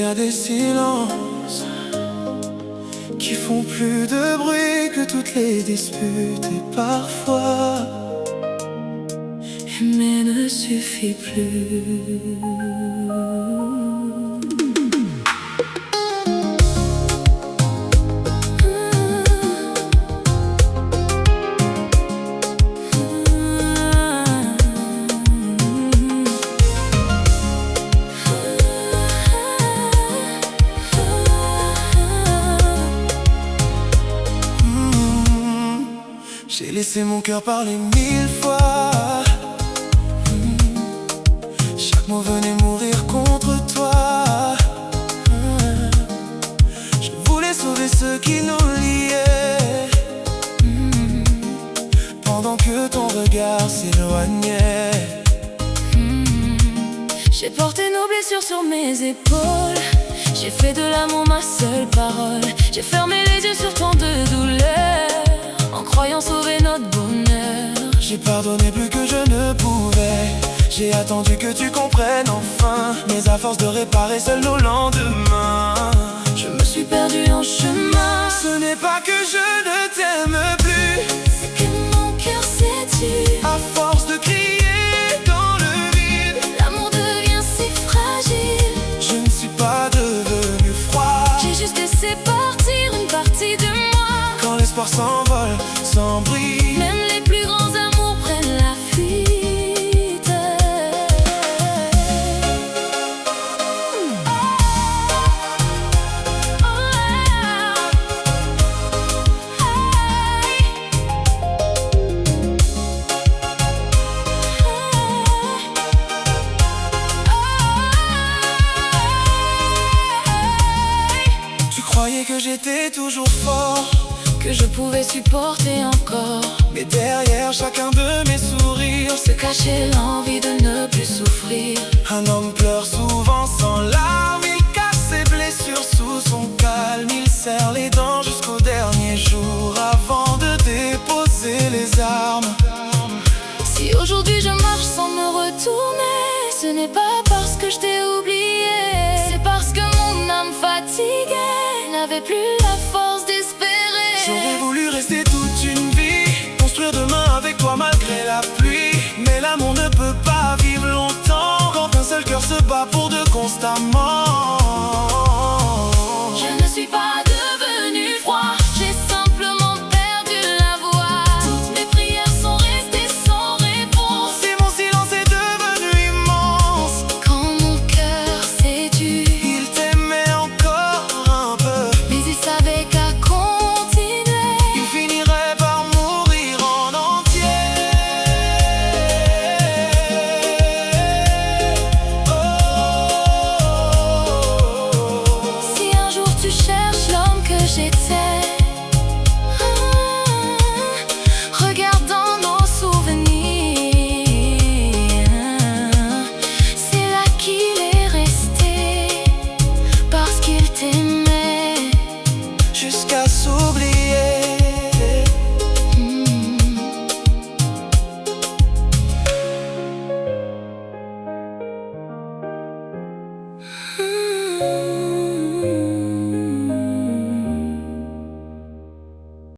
y a des silences qui font plus de bruit que toutes les disputes. Et parfois, aimer ne suffit plus. J'ai laissé mon cœur parler 1000 fois. Chaque mot venait mourir contre toi. Je voulais sauver ce qui nous liait, pendant que ton regard s'éloignait. J'ai porté nos blessures sur mes épaules. J'ai fait de l'amour ma seule parole. J'ai fermé les yeux sur tant de douleurs, en croyant sauver notre bonheur. J'ai pardonné plus que je ne pouvais. J'ai attendu que tu comprennes enfin. Mais à force de réparer seuls nos lendemains, je me suis perdu en chemin. Ce n'est pas que je ne t'aime plus, c'est que mon cœur s'est tué. à force de crier dans le vide, l'amour devient si fragile. je ne suis pas devenu froid. J'ai juste laissé partir une partie de moi. Quand l'espoir s'envole sans bruit, même les plus grands amours prennent la fuite. tu croyais que j'étais toujours fort, Que je pouvais supporter encore, mais derrière chacun de mes sourires se cachait l'envie de ne plus souffrir. un homme pleure souvent sans larmes. Il cache ses blessures sous son calme. Il serre les dents jusqu'au dernier jour avant de déposer les armes. Si aujourd'hui je marche sans me retourner, ce n'est pas parce que je t'ai oublié, c'est parce que mon âme fatiguée n'avait plus la force d'espérer. J'aurais voulu rester toute une vie, construire demain avec toi malgré la pluie. Mais l'amour ne peut pas vivre longtemps quand un seul cœur se bat pour deux constamment.